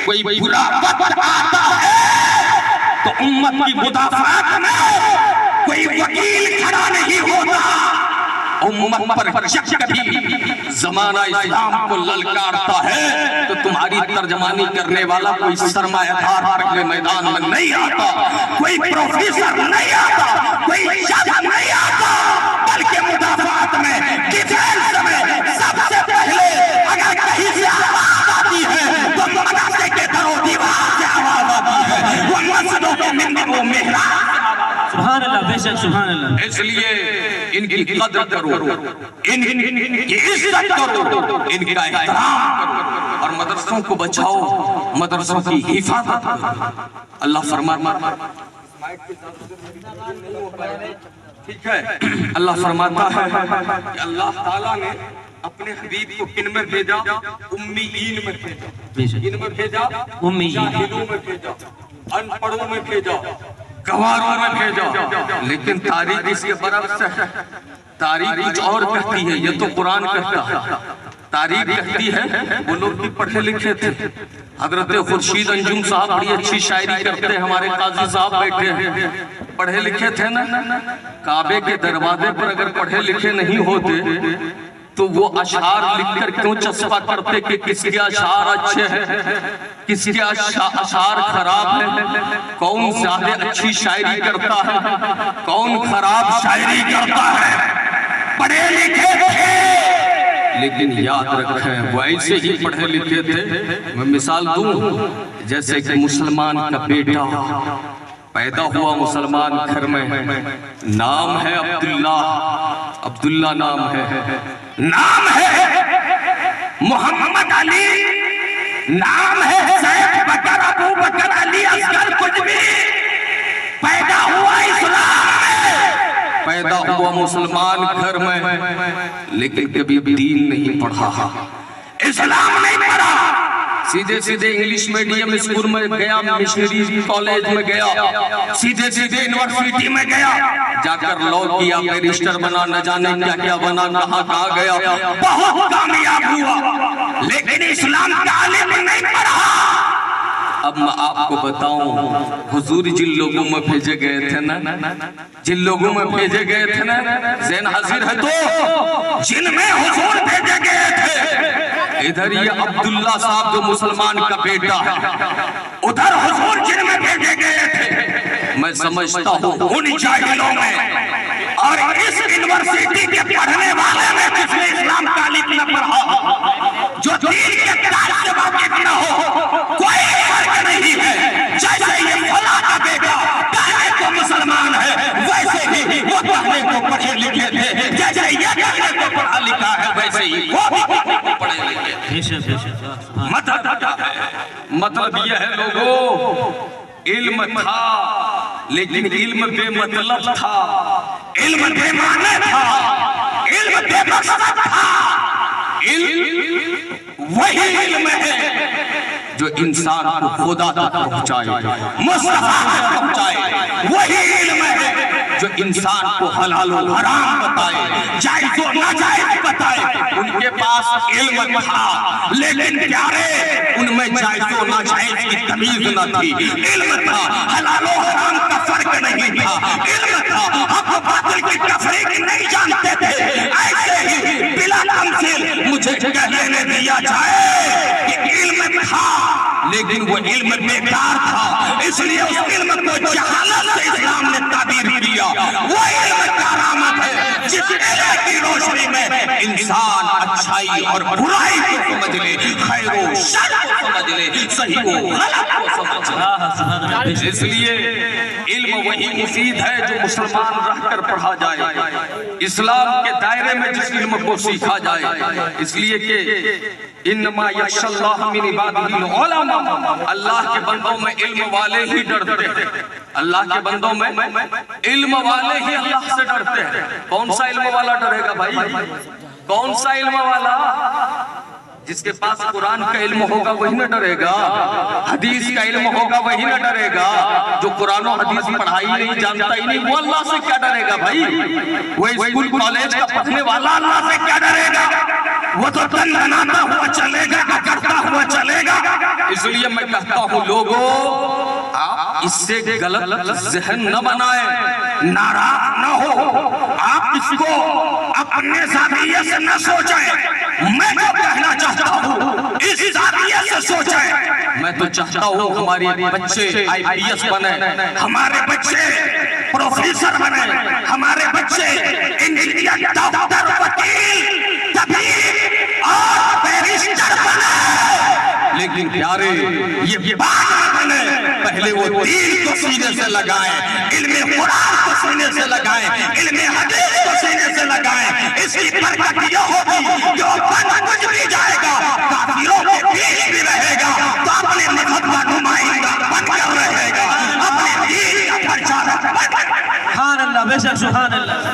کوئی برا وقت آتا ہے تو امت کی مدافعت میں کوئی وکیل کھڑا نہیں ہوتا. امت پر جب کبھی زمانہ اسلام کو للکارتا ہے تو تمہاری ترجمانی کرنے والا کوئی سرمایہ دار اگلے میدان میں نہیں آتا, کوئی پروفیسر نہیں آتا, کوئی جج نہیں آتا, بلکہ مدافعات میں ڈیفینس میں سب سے پہلے اگر کہیں سے آواز آتی ہے تو مدرسے کے در و دیوار سے آواز آتی ہے, وہ مسجدوں کے منبروں میں سبحان اللہ, بے شک سبحان اللہ. اس لیے ان کی قدر کرو, ان کی عزت کرو, ان کا احترام کرو اور مدرسوں کو بچاؤ, مدرسوں کی حفاظت کرو. اللہ فرماتا اللہ فرماتا ہے کہ اللہ تعالیٰ نے اپنے حبیب کو کن میں بھیجا؟ امیین میں بھیجا. کن میں بھیجا؟ امیین. جاہلوں میں بھیجا, ان پڑھوں میں بھیجا, گواروں میں بھیجا. لیکن تاریخ اس کے برعکس ہے. تاریخ کچھ اور کہتی ہے, یہ تو قرآن کہتا ہے. تاریخ کہتی ہے وہ لوگ بھی پڑھے لکھے تھے. حضرت خورشید انجم صاحب بڑی اچھی شاعری کرتے ہیں, ہمارے قاضی صاحب بیٹھے ہیں, پڑھے لکھے تھے نا. کعبے کے دروازے پر اگر پڑھے لکھے نہیں ہوتے تو وہ اشعار لکھ کر کیوں چسپا کرتے کہ کس کے اشعار اچھے ہیں, کس کے اشعار خراب ہیں, کون زیادہ اچھی شاعری کرتا ہے, کون خراب شاعری کرتا ہے. پڑھے لکھے تھے لیکن یاد رکھیں وہ ایسے ہی پڑھے لکھے تھے. میں مثال دوں, جیسے کہ مسلمان کا بیٹا پیدا ہوا مسلمان گھر میں, نام ہے عبداللہ, عبداللہ نام ہے, نام ہے محمد علی, نام ہے سید بکر, ابو بکر, علی, اصغر, کچھ بھی, پیدا ہوا اسلام میں, پیدا ہوا مسلمان گھر میں, لیکن کبھی دین نہیں پڑھا, اسلام نہیں پڑھا. سیدھے سیدھے انگلیش میڈیم اسکول میں گیا, مشنری کالج میں گیا, سیدھے سیدھے یونیورسٹی میں گیا, جا کر لاء کیا, بیرسٹر بنا, نہ جانے کیا کیا بنا, کہاں گیا, بہت کامیاب ہوا, لیکن اسلام کا علم نہیں پڑھا. اب میں آپ کو بتاؤں, حضور جن لوگوں میں بھیجے گئے تھے نا, جن لوگوں میں بھیجے گئے تھے نا, ذہن حاضر ہے تو جن میں حضور بھیجے گئے تھے, ادھر یہ عبداللہ صاحب جو مسلمان کا بیٹا ہے, ادھر حضور جن میں بھیجے گئے تھے. میں سمجھتا ہوں ان جاہلوں میں اور اس یونیورسٹی کے پڑھنے والے میں جس نے اسلام کا علم نہ پڑھا, جو دین کے پیار سے واقف نہ ہو, کوئی فرق نہیں ہے. جیسے یہ فلاں کا بیٹا کہنے کو مسلمان ہے, ویسے ہی وہ کہنے کو پڑھے لکھے تھے. جیسے یہ کہنے کو پڑھا لکھا ہے, ویسے ہی وہ بھی پڑھے لکھے تھے. مطلب یہ ہے لوگوں, علم تھا لیکن علم بے مطلب تھا, علم بے معنی تھا, علم بے مقصد تھا. علم وہی علم ہے جو انسان کو خدا تک پہنچائے, مصطفیٰ تک پہنچائے. وہی علم ہے جو انسان کو حلال و حرام بتائے, جائز و ناجائز بتائے. ان کے پاس علم تھا لیکن پیارے ان میں جائز و ناجائز کی تمیز نہ تھی. علم تھا, حلال و حرام کا فرق نہیں تھا. علم تھا, حق و باطل کی تفریق نہیں جانتے تھے. ایسے ہی بلا تمثیل مجھے کہنے دیا جائے کہ علم تھا لیکن وہ علم بیکار تھا, اس لیے اس علم کو جہالت سے اسلام نے تعبیر کیا. وہ علم کرامت ہے جس علم کی روشنی میں انسان اچھائی اور برائی کو سمجھ لے, خیر و شر کو سمجھ لے, صحیح و غلط کو سمجھ لے. اس لیے علم وہی مفید ہے جو مسلمان رہ کر پڑھا جائے, اسلام کے دائرے میں جس علم کو سیکھا جائے. اس لیے کہ انما یخشی اللہ من عبادہ العلماء, اللہ کے بندوں میں علم والے ہی ڈرتے ہیں, اللہ کے بندوں میں علم والے ہی اللہ سے ڈرتے ہیں. کون سا علم والا ڈرے گا بھائی, کون سا علم والا؟ جس کے پاس قرآن کا علم ہوگا وہی نہ ڈرے گا, حدیث کا علم ہوگا وہی نہ ڈرے گا. جو قرآن و حدیث پڑھائی نہیں, جانتا ہی نہیں, وہ اللہ سے کیا ڈرے گا بھائی؟ وہ اسکول کالج کا پڑھنے والا اللہ سے کیا ڈرے گا؟ وہ تو تن بناتا ہوا چلے گا, کرتا ہوا چلے گا. اس لیے میں کہتا چاہتا ہوں لوگوں آپ اس سے غلط ذہن نہ بنائیں، ناراض نہ ہو، آپ اس کو اپنے زاویے سے نہ سوچیں، میں جو کہنا چاہتا ہوں اس زاویے سے سوچیں۔ میں تو چاہتا ہوں ہمارے بچے آئی پی ایس بنے، ہمارے بچے پروفیسر بنے، ہمارے بچے انجینئر، ڈاکٹر، وکیل، طبیب اور بیرسٹر بنے، لیکن پیارے یہ بات نہ بنے، پہلے وہ دین کو سینے سے لگائیں، علم قرآن کو سینے سے لگائیں، علم حدیث کو سینے سے لگائیں، اس کی برکت یہ ہوگی جو بن بھی جائے گا، کافروں کے بیچ بھی رہے گا تو اپنے مذہب کا نمائندہ بن کر رہے گا، اپنے دین کا پرچار بن کر۔ سبحان اللہ، بے شک سبحان اللہ۔